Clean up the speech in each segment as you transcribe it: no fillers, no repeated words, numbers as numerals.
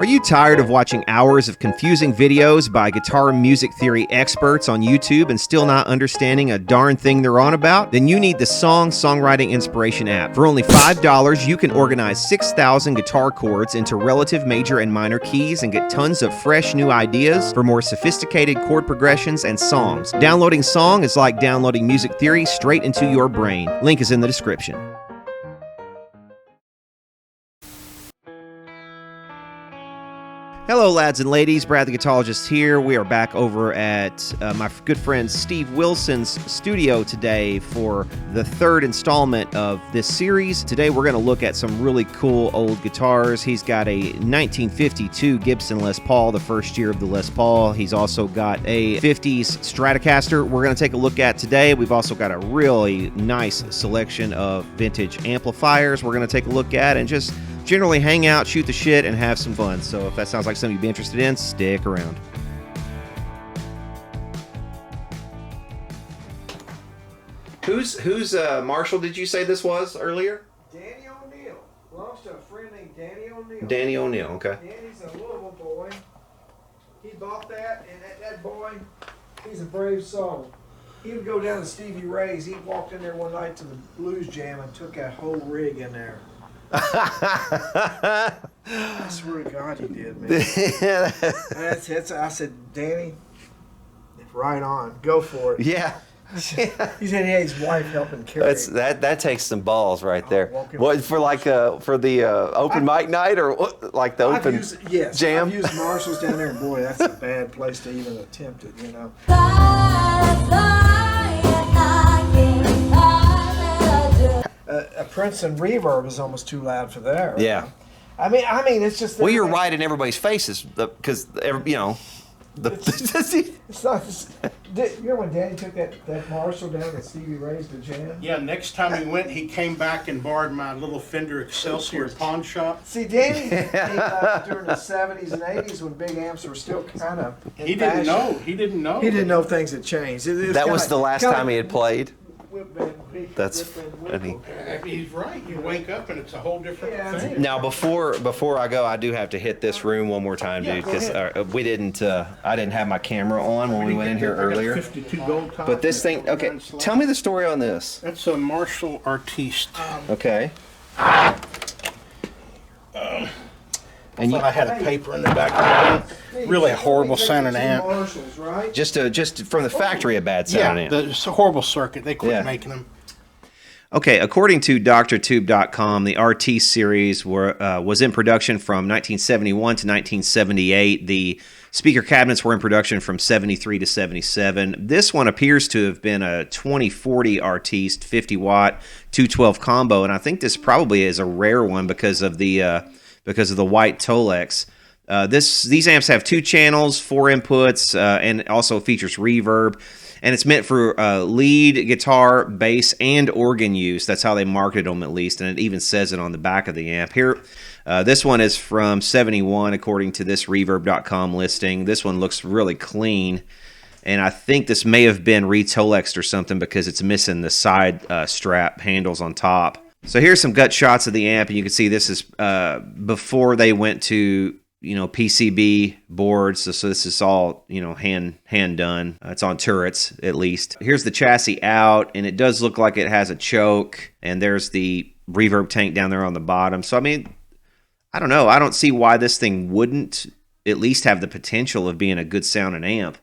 Are you tired of watching hours of confusing videos by guitar music theory experts on YouTube and still not understanding a darn thing they're on about? Then you need the Songwriting Inspiration app. For only $5, you can organize 6,000 guitar chords into relative major and minor keys and get tons of fresh new ideas for more sophisticated chord progressions and songs. Downloading Song is like downloading music theory straight into your brain. Link is in the description. Hello, lads and ladies. Brad the Guitarologist here. We are back over at my good friend Steve Wilson's studio today for the third installment of this series. Today we're going to look at some really cool old guitars. He's got a 1952 Gibson Les Paul, the first year of the Les Paul. He's also got a 50s Stratocaster we're going to take a look at today. We've also got a really nice selection of vintage amplifiers we're going to take a look at, and just generally hang out, shoot the shit, and have some fun. So if that sounds like something you'd be interested in, stick around. Who's Marshall did you say this was earlier? Danny O'Neill. Belongs to a friend named Danny O'Neill. Danny O'Neill, okay. Danny's a Louisville boy. He bought that, and that boy, he's a brave soul. He would go down to Stevie Ray's. He walked in there one night to the blues jam and took that whole rig in there. I swear to God he did, man. I said, Danny, right on, go for it. Yeah. He said he had his wife helping carry it. That takes some balls right there. What for, like for the open mic night, or like the open jam? I've used Marshalls down there, and boy, that's a bad place to even attempt it, you know. A Princeton reverb is almost too loud for that. Right? Yeah. I mean, it's just. Well, you're right in everybody's faces because you know. It's not. You know when Danny took that Marshall down at Stevie Ray's to jam? Yeah, next time he went, he came back and borrowed my little Fender Excelsior pawn shop. See, Danny came out during the 70s and 80s when big amps were still kind of in He didn't know. He didn't know. He didn't know things had changed. That was the last time he had played. That's funny. He's right. You wake up and it's a whole different thing. Now, before I go, I do have to hit this room one more time, dude, because we didn't. I didn't have my camera on when we went in here earlier. 52 gold top. But this thing, okay. Tell me the story on this. That's a Marshall Artiste. Okay. And I had a paper in the back. Really a horrible sounding amp. Marshalls, right? Just from the factory, a bad sounding amp. It's a horrible circuit. They quit making them. Okay, according to DrTube.com, the RT series was in production from 1971 to 1978. The speaker cabinets were in production from 73 to 77. This one appears to have been a 2040 Artiste 50-watt 212 combo, and I think this probably is a rare one because of the white Tolex. These amps have 2 channels, 4 inputs, and also features reverb. And it's meant for lead, guitar, bass, and organ use. That's how they marketed them, at least. And it even says it on the back of the amp. Here, this one is from 71, according to this Reverb.com listing. This one looks really clean. And I think this may have been re-Tolexed or something because it's missing the side strap handles on top. So here's some gut shots of the amp, and you can see this is before they went to PCB boards. So this is all hand done. It's on turrets at least. Here's the chassis out, and it does look like it has a choke, and there's the reverb tank down there on the bottom. So I mean, I don't know. I don't see why this thing wouldn't at least have the potential of being a good sounding amp.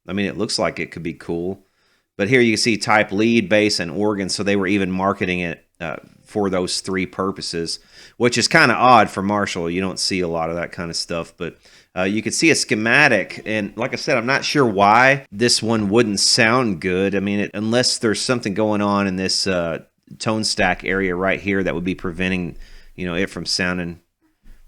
I mean, it looks like it could be cool. But here you can see type lead, bass, and organ. So they were even marketing it for those 3 purposes, which is kind of odd for Marshall. You don't see a lot of that kind of stuff, but you can see a schematic, and like I said, I'm not sure why this one wouldn't sound good. I mean, unless there's something going on in this tone stack area right here that would be preventing it from sounding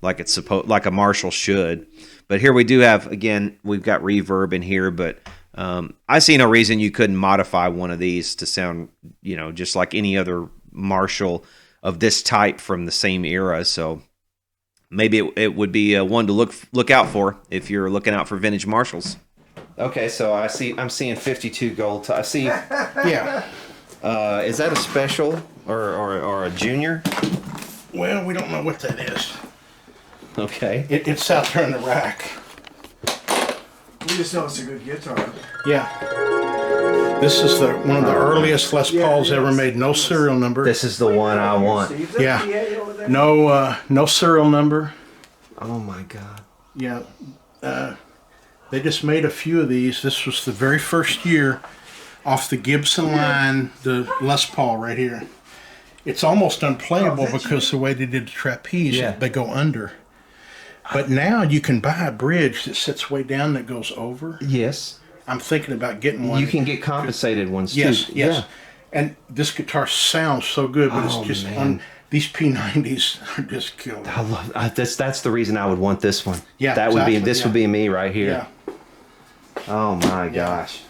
like it's like a Marshall should. But here we do have, again, we've got reverb in here, but I see no reason you couldn't modify one of these to sound just like any other Marshall of this type from the same era. So maybe it would be one to look out for if you're looking out for vintage Marshalls. Okay, so I'm seeing 52 gold. I see. Yeah. Is that a special or a junior? Well, we don't know what that is. Okay. It's out there in the rack. We just know it's a good guitar. Yeah. This is one of the earliest Les Pauls ever made. No serial number. This is the one I want. Yeah. No serial number. Oh my God. Yeah. They just made a few of these. This was the very first year off the Gibson line, the Les Paul right here. It's almost unplayable because the way they did the trapeze, they go under. But now you can buy a bridge that sits way down that goes over. Yes. I'm thinking about getting one. You can get compensated ones yes, too. Yes. Yeah. And this guitar sounds so good, but it's just these P90s are just killed. I love that's the reason I would want this one. Yeah, that would be would be me right here. Yeah. Oh my gosh.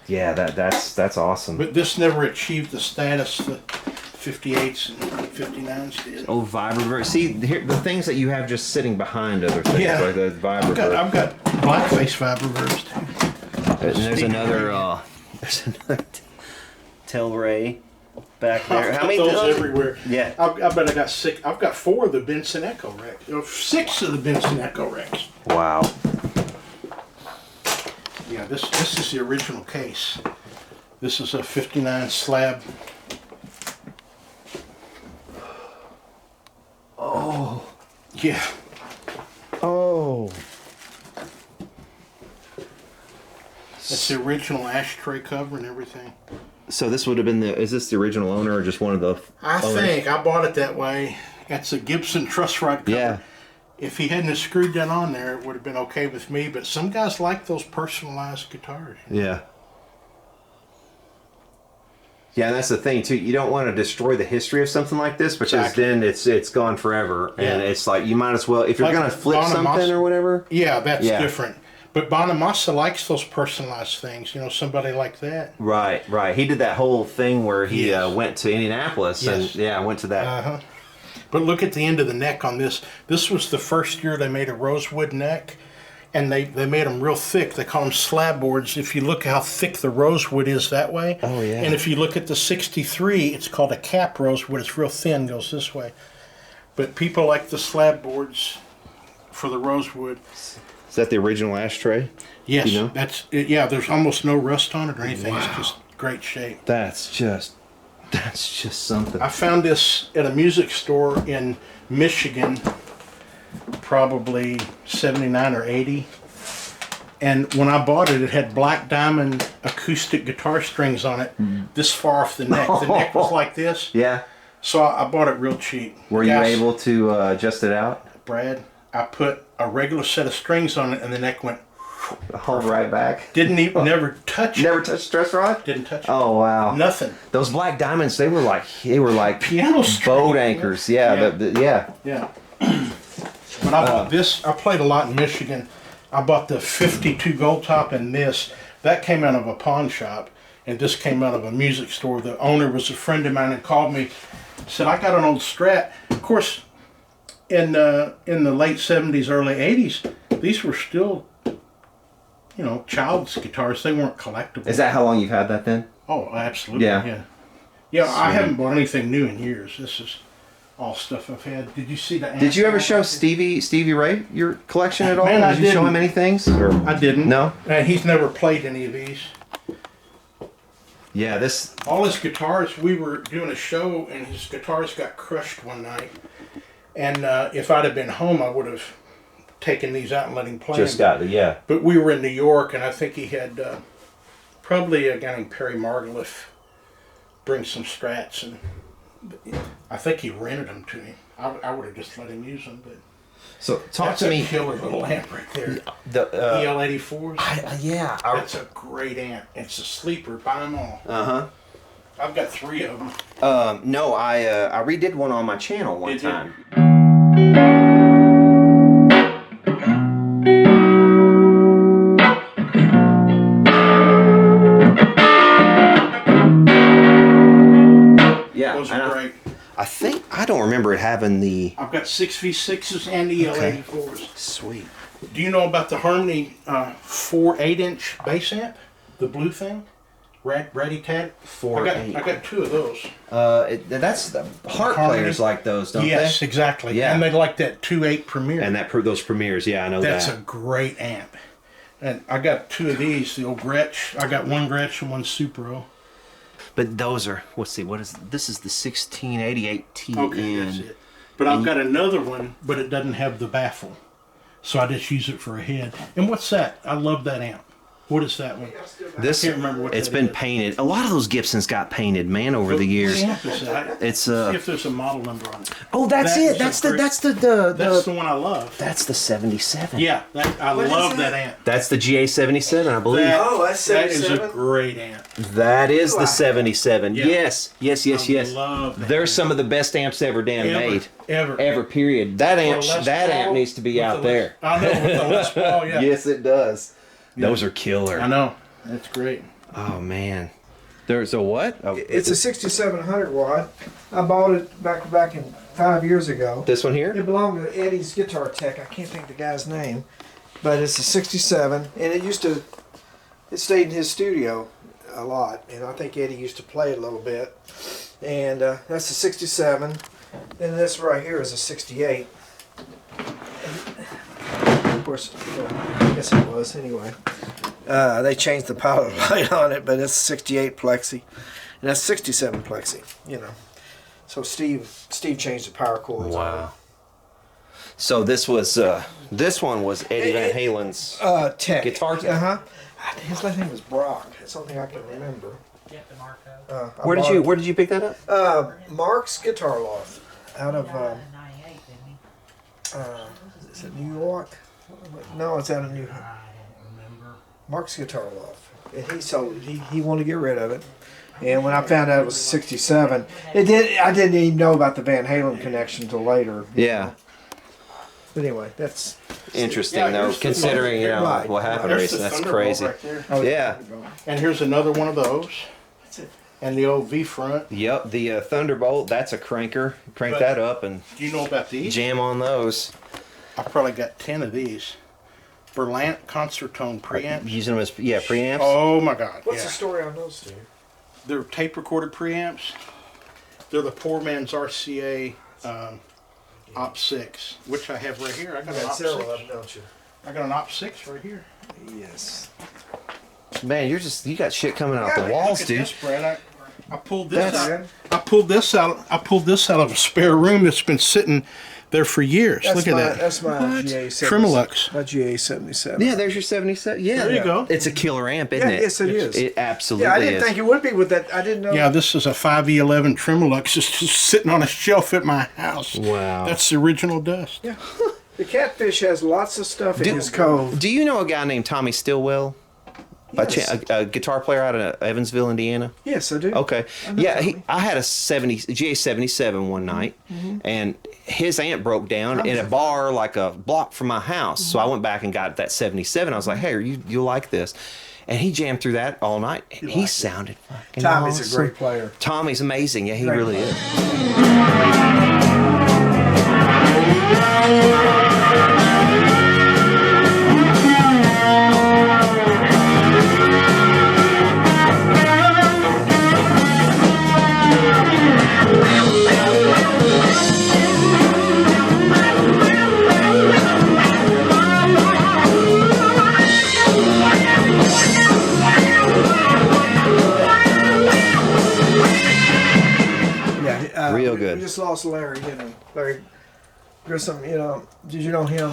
Yeah, that's awesome. But this never achieved the status that 58s and 59s did. Oh, vibroverb. See, here the things that you have just sitting behind other things, like the vibroverb. I've got blackface vibroverbs too. And there's another Telray back there. How many those everywhere? Yeah. I bet I got 6. I've got 4 of the Benson Echo Rex. 6 of the Benson Echo Rex. Wow. Yeah, this is the original case. This is a 59 slab. Oh. Yeah. Oh. It's the original ashtray cover and everything. So this would have been is this the original owner or just one of the I think I bought it that way. That's a Gibson truss rod cover. Yeah. If he hadn't have screwed that on there, it would have been okay with me. But some guys like those personalized guitars. Yeah. Yeah, and that's the thing too. You don't want to destroy the history of something like this because then it's gone forever, and it's like you might as well if you're gonna flip something or whatever. Yeah, that's different. But Bonamassa likes those personalized things. You know, somebody like that. Right, right. He did that whole thing where he went to Indianapolis and went to that. But look at the end of the neck on this. This was the first year they made a rosewood neck, and they made them real thick. They call them slab boards. If you look how thick the rosewood is that way. Oh, yeah. And if you look at the 63, it's called a cap rosewood. It's real thin, goes this way. But people like the slab boards for the rosewood. Is that the original ashtray? Yes, you know? that's it. Yeah, there's almost no rust on it or anything. Wow. It's just great shape. That's just something. I found this at a music store in Michigan, probably 79 or 80. And when I bought it, it had black diamond acoustic guitar strings on it, this far off the neck. The neck was like this. Yeah. So I bought it real cheap. Were you able to adjust it out? Brad, I put a regular set of strings on it, and the neck went hold right back. Never touched it. Never touched stress rod? Didn't touch it. Oh wow. Nothing. Those black diamonds, they were like piano boat anchors. Yeah. Yeah. But I bought this. I played a lot in Michigan. I bought the 52 gold top and this. That came out of a pawn shop, and this came out of a music store. The owner was a friend of mine and called me, said, I got an old Strat. Of course, in the late 70s, early 80s, these were still, you know, child's guitars. They weren't collectible. Is that how long you've had that then? Oh, absolutely. Yeah. Yeah, I haven't bought anything new in years. This is all stuff I've had. Did you see that? Did you ever show Stevie Ray your collection at all? Man, Did you show him any things? Or? I didn't. No? And he's never played any of these. Yeah, this... All his guitars, we were doing a show, and his guitars got crushed one night. And if I'd have been home, I would have taken these out and let him play them. But we were in New York, and I think he had probably a guy named Perry Margoliff bring some Strats, and I think he rented them to him. I would have just let him use them, but so talk to me. That's a killer little amp right there. The EL84s. That's a great amp. It's a sleeper. Buy them all. I've got 3 of them. No, I redid one on my channel one time. Yeah, those are great. I don't remember it having the... I've got 6V6s and EL84s. Sweet. Do you know about the Harmony 4 8-inch bass amp? The blue thing? Ready Ted? 4-8. I got 2 of those. That's the harp Harmony. players like those, don't Yes, they? exactly. Yeah. And they like that 2.8 Premier. And those premieres, yeah, I know That's that. a great amp. And I got 2 of these, the old Gretsch. I got one Gretsch and one Supro. But those are, let's see, this is the 1688 TN. Okay, that's it. But I've got another one, but it doesn't have the baffle. So I just use it for a head. And what's that? I love that amp. What is that one? This, I can't remember what it's that been is. painted. A lot of those Gibsons got painted, man, over the years. What amp is that? It's See if there's a model number on it. oh, that's That it. is That's a the great- That's the one I love. that's the 77. Yeah, I What is love that? that amp. That's the GA77, I believe. Oh, that's That is a 77? great amp. That is the Wow. 77. Yeah. Yes. I love that They're amp. some of the best amps ever made. Ever. Period. That amp Les that amp Paul needs to be with out the there. I know, with the Les Paul, yeah. Yes, it does. Those are killer. I know. That's great. Oh man. There's a what? Oh, It's a 6700 watt. I bought it back in 5 years ago. this one here? It belonged to Eddie's Guitar Tech. I can't think of the guy's name, but it's a 67, and it stayed in his studio a lot, and I think Eddie used to play it a little bit. And that's a 67, and this right here is a 68. And of course, I guess it was anyway. They changed the pilot light on it, but it's 68 plexi, and that's 67 plexi. So Steve changed the power cords. Wow. So this one was Eddie Van Halen's Tech. Guitar Tech? Uh-huh. His last name was Brock. That's something I can remember. Where did you pick that up? Mark's Guitar Loft out of is it New York? No, it's out of New York. Mark's Guitar Loft. And he wanted to get rid of it. And when I found out it was 67, I didn't even know about the Van Halen connection until later. Yeah. But anyway, that's Interesting Yeah, though, here's the considering Right. what happened There's recently. the That's Thunderbolt crazy. right there. Yeah. And here's another one of those. That's it. And the old V front. Yep, the Thunderbolt. That's a cranker. Crank But- that up and Do you know about these? jam on those. I probably got 10 of these. Berlant Concertone preamps. Using them as preamps. Oh my God! What's yeah. the story on those two? They're tape recorded preamps. They're the poor man's RCA Op 6, which I have right here. I got an Op 6. don't you? I got an Op 6 right here. Yes. Man, you got shit coming out the Look walls, at dude. this, Brad. I pulled this That's- out. I pulled this out of a spare room that's been sitting there for years. Look at that. That's my What? GA77. Tremolux. My GA77. Yeah, there's your 77. Yeah, There you go. It's a killer amp, isn't Yeah, it? yes, it is. It absolutely Yeah, I didn't is. think it would be with that. I didn't know. Yeah, this is a 5E11 Tremolux just sitting on a shelf at my house. Wow. That's the original dust. Yeah. The Catfish has lots of stuff in his cove. Do you know a guy named Tommy Stillwell? By Yes. a guitar player out of Evansville, Indiana. Yes, I do. Okay. I know Yeah, Tommy. I had a GA77 one night, and his amp broke down in a bar like a block from my house. So I went back and got that 77. I was like, hey, you'll like this. And he jammed through that all night. And he sounded fucking Tommy's awesome. a great player. Tommy's amazing. Yeah, he Great really player. is. Yeah, Real we good. just lost Larry. Larry Grissom. Did you know him?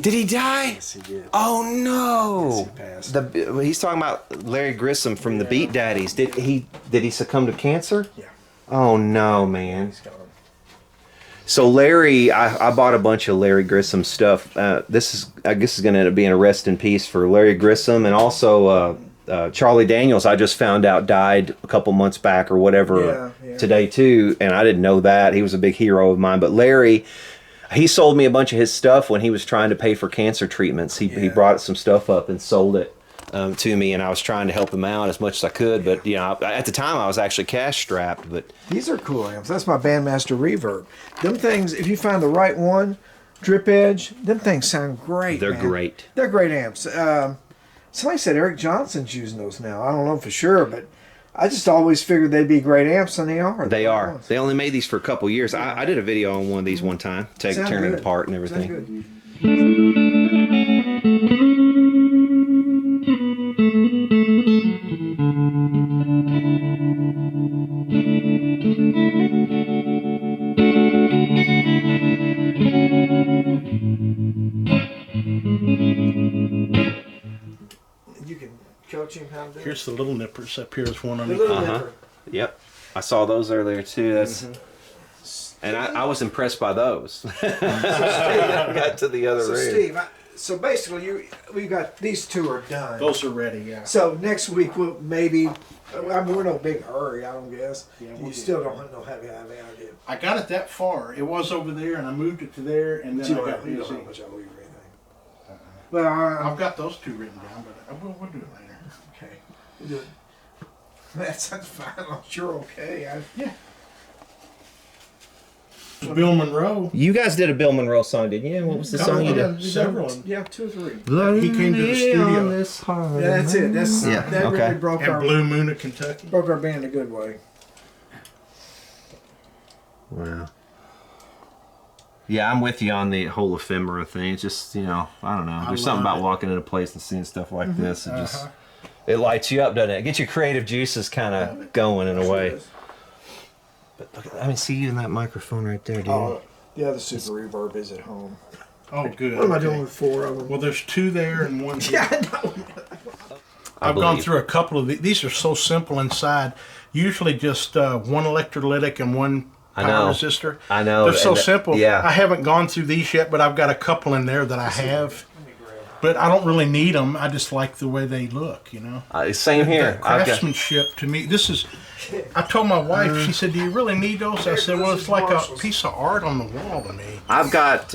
Did he die? Yes, he did. Oh no! He passed. He's talking about Larry Grissom from the Beat Daddies. Did he succumb to cancer? Yeah, Oh no, man! he's gone. So Larry, I bought a bunch of Larry Grissom stuff. I guess is going to end up being a rest in peace for Larry Grissom, and also Charlie Daniels. I just found out died a couple months back or whatever Yeah. today too, and I didn't know that. He was a big hero of mine. But Larry, he sold me a bunch of his stuff when he was trying to pay for cancer treatments. He Yeah. brought some stuff up and sold it to me, and I was trying to help him out as much as I could. But at the time I was actually cash strapped. But These are cool amps. That's my Bandmaster Reverb. Them things, if you find the right one, drip edge, them things sound great. they're man. great. They're great amps. Somebody said Eric Johnson's using those now. I don't know for sure, but I just always figured they'd be great amps, and they are. They are. They only made these for a couple years. I did a video on one of these one time, tearing it apart and everything. Sound You can coach him how to do it. Here's the little nippers. Up here is one on The each. little nipper. Yep. I saw those earlier too. That's and I was impressed by those. Got to the other So room. Steve, so basically, we got these two are done. Those are ready, yeah. So next week we'll maybe. I mean, we're in no big hurry, I don't guess. Yeah, You we'll still don't know how to have any idea. I got it that far. It was over there, and I moved it to there, and then You I don't got have, you don't busy. have much I owe you or anything. Well, I've got those two written down, but we'll do it later. okay. We'll do it. That's fine. I'm sure okay. Yeah. Bill Monroe. You guys did a Bill Monroe song, didn't you? What was the song you did? Several. Yeah, 2 or 3. He came to the studio. Yeah, that's it. That's Yeah, that okay. really broke At our Blue Moon of Kentucky. band a good way. Wow. Yeah, I'm with you on the whole ephemera thing. It's just, you know, I don't know. There's something love about it. walking into a place and seeing stuff like this. It just, it lights you up, doesn't it? It gets your creative juices kind of going in a way. But look at, I mean, see you in that microphone right there, dude. Oh, the other super reverb is at home. Oh, good. What am I okay. doing with 4 of them? Well, there's 2 there and 1 here. Yeah, I know. I've gone through a couple of these. These are so simple inside. Usually just 1 electrolytic and 1 power resistor. I know. They're so simple. Yeah. I haven't gone through these yet, but I've got a couple in there that I have. But I don't really need them. I just like the way they look, you know. Same here. That craftsmanship to me, this is. I told my wife. She said, "Do you really need those?" I said, "Well, it's like a piece of art on the wall to me." I've got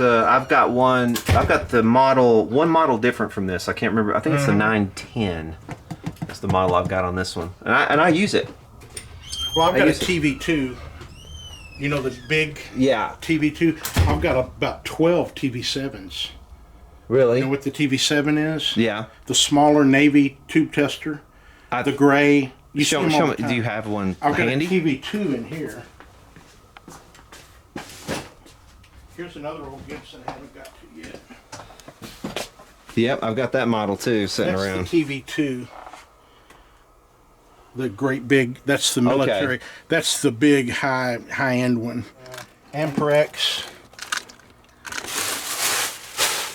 one. I've got the model. One model different from this. I can't remember. I think it's the 910. That's the model I've got on this one, and I use it. Well, I've got a TV2. You know the big TV2. I've got about 12 TV7s. Really? You know what the TV7 is? Yeah. The smaller Navy tube tester. The gray. You Show me. Do you have one I've handy? got a TV2 in here. Here's another old Gibson I haven't got to yet. Yep, I've got that model too, sitting That's around. the TV2. The great big. That's the military. Okay. That's the big high end one. Amperex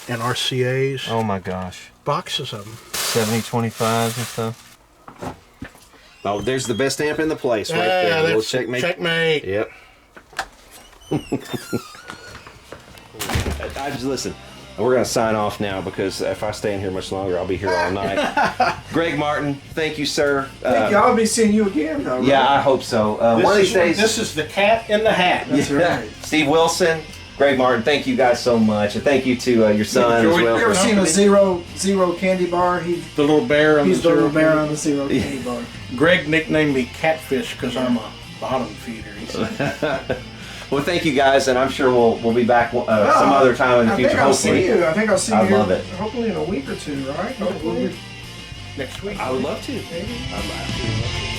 and RCA's. Oh my gosh. Boxes of them. 7025s and stuff. Oh, there's the best amp in the place right there. Yeah, Little that's checkmate. Yep. I just listen. We're gonna sign off now because if I stay in here much longer, I'll be here all night. Greg Martin, thank you, sir. Thank you. I'll be seeing you again, though. Yeah, I hope so. One of these days. This is the cat in the hat. That's right. Steve Wilson, Greg Martin, thank you guys so much, and thank you to your son as well. You ever seen a zero candy bar? The little bear on He's the the little zero bear candy. on the zero candy bar. Greg nicknamed me Catfish because I'm a bottom feeder. He said. Well, thank you guys, and I'm sure we'll be back some other time in the future. I think I'll see you. I love it. Hopefully in a week or 2, right? Hopefully. Next week. I would love to. Maybe. I'd love to.